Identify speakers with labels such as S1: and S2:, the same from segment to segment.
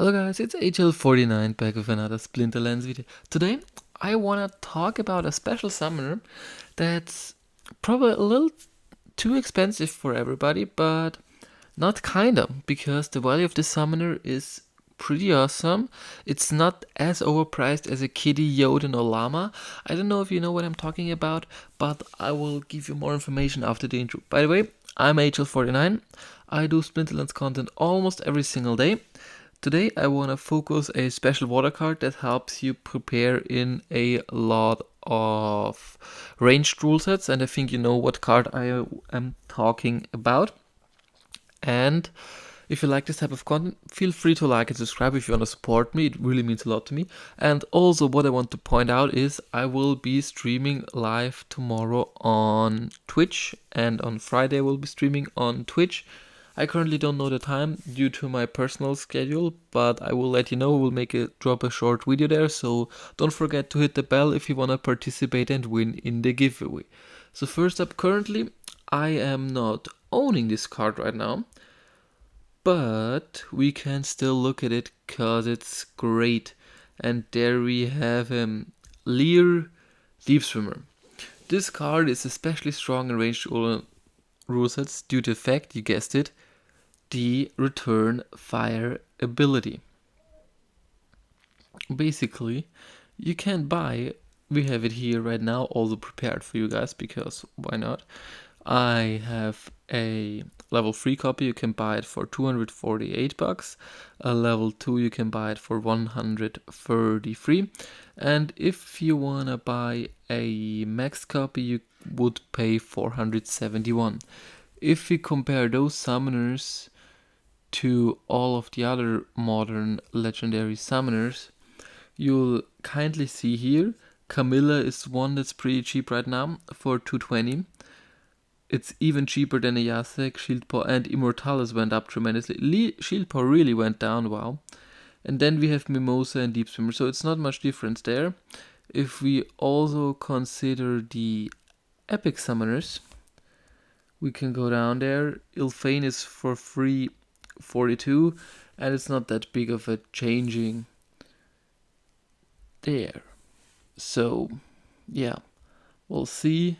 S1: Hello guys, it's Ign Hl04 back with another Splinterlands video. Today I wanna talk about a special summoner that's probably a little too expensive for everybody, but not kinda, because the value of this summoner is pretty awesome. It's not as overpriced as a kitty, Yoden or llama. I don't know if you know what I'm talking about, but I will give you more information after the intro. By the way, I'm Hl04. I do Splinterlands content almost every single day. Today I want to focus a special water card that helps you prepare in a lot of ranged rule sets, and I think you know what card I am talking about. And if you like this type of content, feel free to like and subscribe if you want to support me. It really means a lot to me. And also what I want to point out is I will be streaming live tomorrow on Twitch, and on Friday I will be streaming on Twitch. I currently don't know the time due to my personal schedule, but I will let you know. We'll drop a short video there, so don't forget to hit the bell if you want to participate and win in the giveaway. So first up, currently I am not owning this card right now, but we can still look at it cause it's great. And there we have him, Lear Deepswimmer. This card is especially strong in ranged rule sets due to the fact, you guessed it, the return fire ability. Basically, you can buy, we have it here right now, also prepared for you guys, because why not? I have a level 3 copy, you can buy it for 248 bucks. A level 2 you can buy it for 133. And if you wanna buy a max copy, you would pay 471. If we compare those summoners to all of the other modern legendary summoners, you'll kindly see here, Camilla is one that's pretty cheap right now for 220. It's even cheaper than a Yasek, Shield Paw, and Immortalis went up tremendously. Shield Paw really went down, wow. And then we have Mimosa and Deepswimmer, so it's not much difference there. If we also consider the epic summoners, we can go down there. Ilfane is for free 42, and it's not that big of a changing there. So yeah, we'll see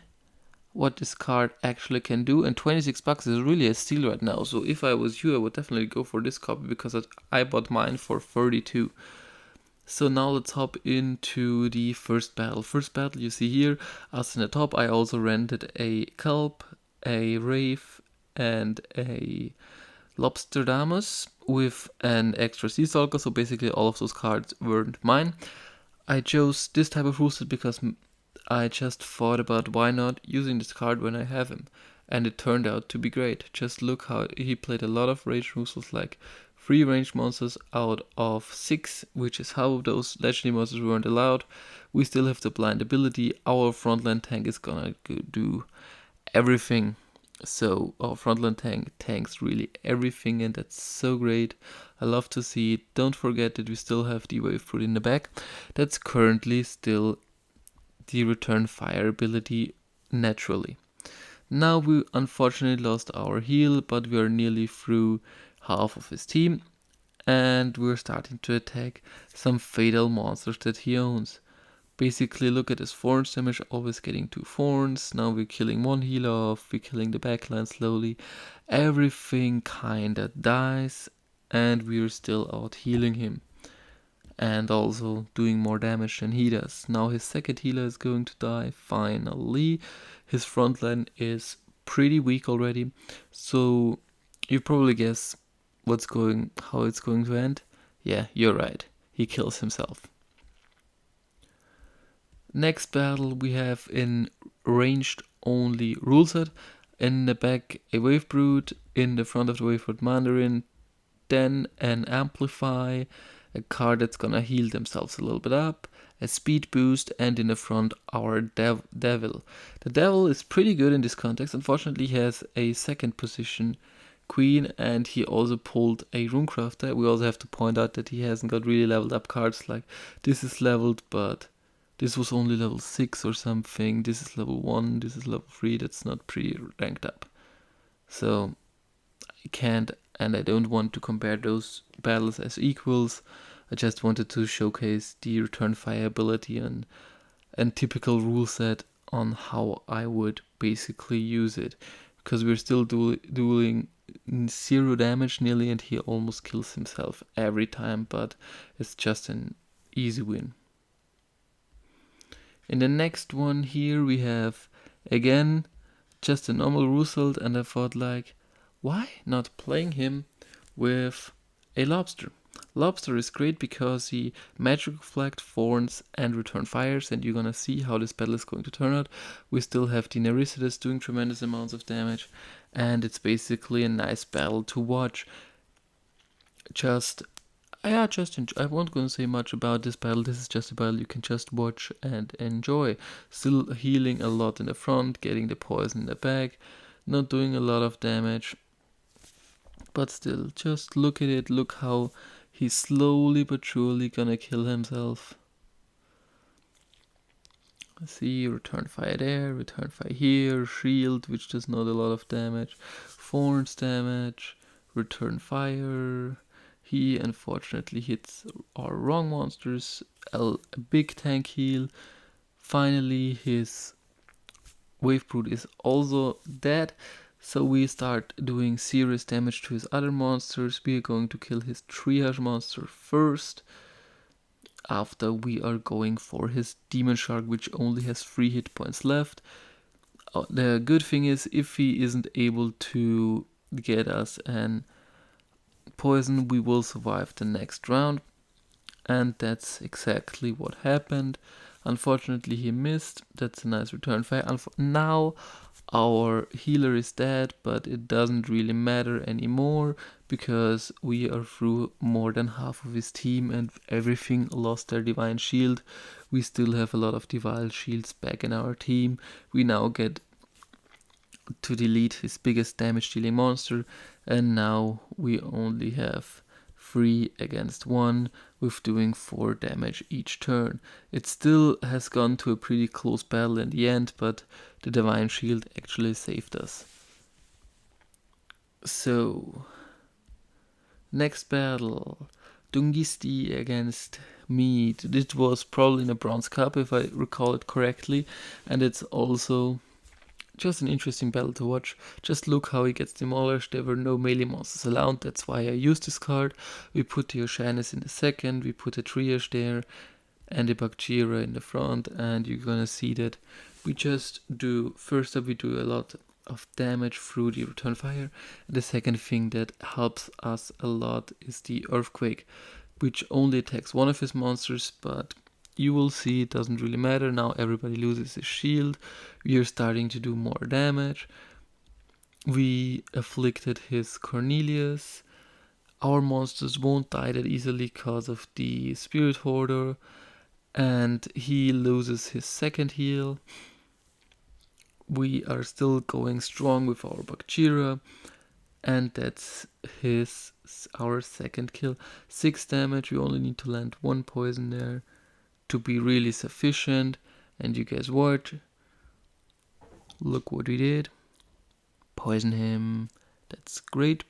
S1: what this card actually can do, and 26 bucks is really a steal right now. So if I was you, I would definitely go for this copy, because I bought mine for 32. So now let's hop into the first battle. First battle, you see here, us in the top. I also rented a Kelp, a Wraith, and a Lobsterdamus with an extra Sea Stalker, so basically all of those cards weren't mine. I chose this type of rule set because I just thought about why not using this card when I have him, and it turned out to be great. Just look how he played a lot of ranged rules, like 3 ranged monsters out of 6, which is how those legendary monsters weren't allowed. We still have the blind ability. Our frontline tank is gonna do everything. So our frontline tanks really everything, and that's so great. I love to see it. Don't forget that we still have the wave fruit in the back. That's currently still the return fire ability naturally. Now we unfortunately lost our heal, but we are nearly through half of his team, and we're starting to attack some fatal monsters that he owns. Basically, look at his thorns damage, always getting 2 thorns. Now we're killing 1 heal off, we're killing the backline slowly. Everything kinda dies, and we're still out healing him. And also doing more damage than he does. Now his second healer is going to die, finally. His frontline is pretty weak already, so you probably guess how it's going to end. Yeah, you're right, he kills himself. Next battle we have in ranged only rule set. In the back a Wave Brute, in the front of the Wave Brute Mandarin, then an Amplify, a card that's gonna heal themselves a little bit up, a speed boost, and in the front our Devil. The Devil is pretty good in this context. Unfortunately he has a second position Queen, and he also pulled a Runecrafter. We also have to point out that he hasn't got really leveled up cards, like this is leveled, but this was only level 6 or something. This is level 1, this is level 3. That's not pretty ranked up. So I can't and I don't want to compare those battles as equals. I just wanted to showcase the return fire ability and typical rule set on how I would basically use it, because we're still doing 0 damage nearly, and he almost kills himself every time, but it's just an easy win. In the next one here we have again just a normal result, and I thought like, why not playing him with a lobster? Lobster is great because he magic reflect, thorns, and return fires, and you're gonna see how this battle is going to turn out. We still have the Nericitus doing tremendous amounts of damage, and it's basically a nice battle to watch. I won't gonna say much about this battle. This is just a battle you can just watch and enjoy. Still healing a lot in the front, getting the poison in the back, not doing a lot of damage, but still, just look at it. Look how he's slowly but surely gonna kill himself. See, return fire there, return fire here, shield, which does not a lot of damage, thorns damage, return fire. He unfortunately hits our wrong monsters, a big tank heal. Finally, his Wave Brute is also dead, so we start doing serious damage to his other monsters. We are going to kill his triage monster first, after we are going for his Demon Shark, which only has 3 hit points left. The good thing is, if he isn't able to get us an poison, we will survive the next round, and that's exactly what happened. Unfortunately, he missed. That's a nice return fire. Now our healer is dead, but it doesn't really matter anymore because we are through more than half of his team and everything lost their divine shield. We still have a lot of divine shields back in our team. We now get to delete his biggest damage dealing monster, and now we only have 3 against 1 with doing 4 damage each turn. It still has gone to a pretty close battle in the end, but the divine shield actually saved us. So, next battle, Dungisti against me. This was probably in a Bronze Cup if I recall it correctly, and it's also just an interesting battle to watch. Just look how he gets demolished. There were no melee monsters allowed, that's why I used this card. We put the Oceanus in the second, we put a Triage there, and a Bakjira in the front, and you're gonna see that we just do, first up we do a lot of damage through the return fire. The second thing that helps us a lot is the Earthquake, which only attacks one of his monsters, but you will see it doesn't really matter. Now everybody loses his shield. We are starting to do more damage. We afflicted his Cornelius. Our monsters won't die that easily because of the Spirit Hoarder, and he loses his second heal. We are still going strong with our Bakjira, and that's our second kill. 6 damage. We only need to land 1 poison there to be really sufficient, and you guys what? Look what we did. Poison him. That's great.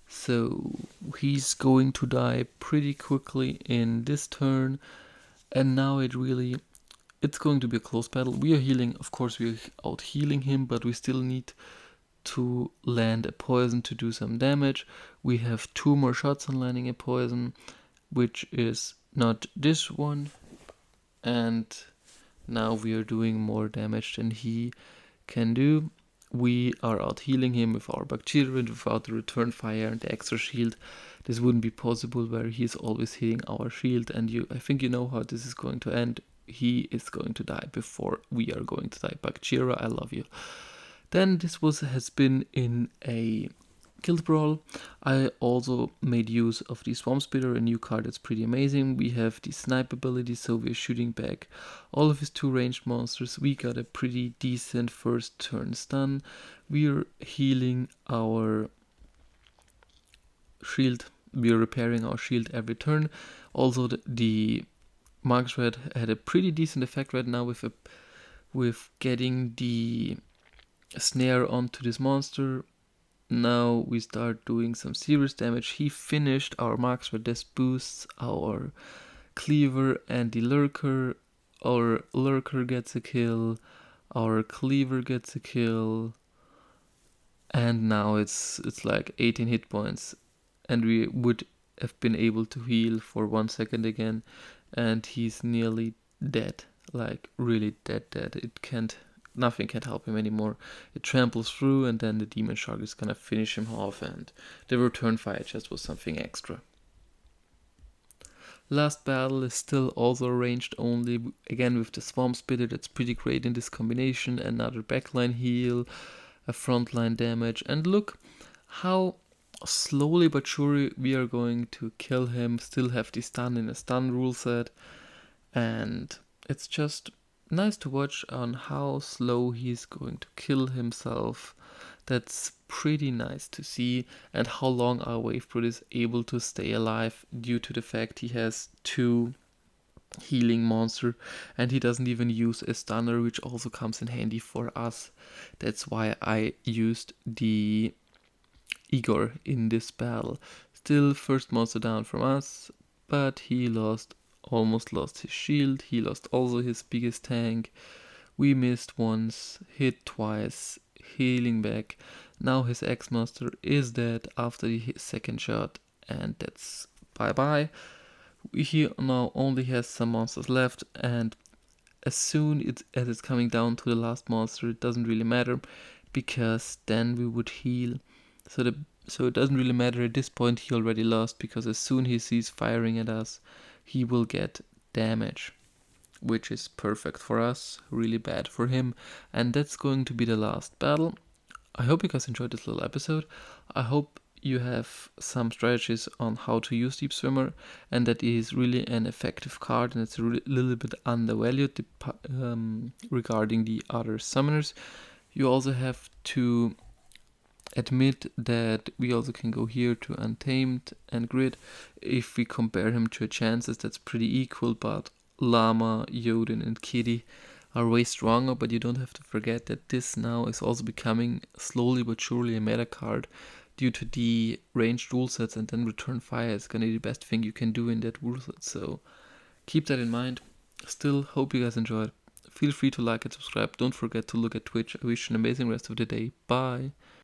S1: So he's going to die pretty quickly in this turn, and now it's going to be a close battle. We are healing, of course we are out healing him, but we still need to land a poison to do some damage. We have 2 more shots on landing a poison, which is not this one, and now we are doing more damage than he can do. We are out healing him with our Bakjira, and without the return fire and the extra shield this wouldn't be possible, where he's always hitting our shield, and I think you know how this is going to end. He is going to die before we are going to die. Bakjira, I love you. Then this has been in a Guild Brawl. I also made use of the Swamp Spitter, a new card that's pretty amazing. We have the snipe ability, so we're shooting back all of his 2 ranged monsters. We got a pretty decent first turn stun. We're healing our shield. We're repairing our shield every turn. Also the Mark's Red had a pretty decent effect right now with getting the snare onto this monster. now we start doing some serious damage. He finished our marks for this boosts our cleaver and the lurker. Our lurker gets a kill, our cleaver gets a kill, and now it's like 18 hit points, and we would have been able to heal for 1 second again, and he's nearly dead, like really dead. Nothing can help him anymore. It tramples through, and then the demon shark is gonna finish him off, and the return fire just was something extra. Last battle is still also ranged only, again with the Swamp Spitter. That's pretty great in this combination. Another backline heal, a frontline damage, and look how slowly but surely we are going to kill him. Still have the stun in a stun rule set, and it's just nice to watch on how slow he's going to kill himself. That's pretty nice to see, and how long our Wavebrood is able to stay alive due to the fact he has 2 healing monster, and he doesn't even use a stunner, which also comes in handy for us. That's why I used the Igor in this battle. Still first monster down from us, but he almost lost his shield. He lost also his biggest tank. We missed once, hit twice, healing back. Now his X-Master is dead after his second shot, and that's bye-bye. He now only has some monsters left, and as soon as it's coming down to the last monster, it doesn't really matter, because then we would heal. So it doesn't really matter at this point. He already lost, because as soon he sees firing at us, he will get damage, which is perfect for us, really bad for him. And that's going to be the last battle. I hope you guys enjoyed this little episode. I hope you have some strategies on how to use Deepswimmer, and that is really an effective card, and it's a little bit undervalued regarding the other summoners. You also have to admit that we also can go here to Untamed and Grid. If we compare him to a Chances, that's pretty equal, but Llama, Jodin and Kitty are way stronger. But you don't have to forget that this now is also becoming slowly but surely a meta card due to the ranged rule sets, and then Return Fire is gonna be the best thing you can do in that rule set, so keep that in mind. Still, hope you guys enjoyed. Feel free to like and subscribe. Don't forget to look at Twitch. I wish you an amazing rest of the day. Bye.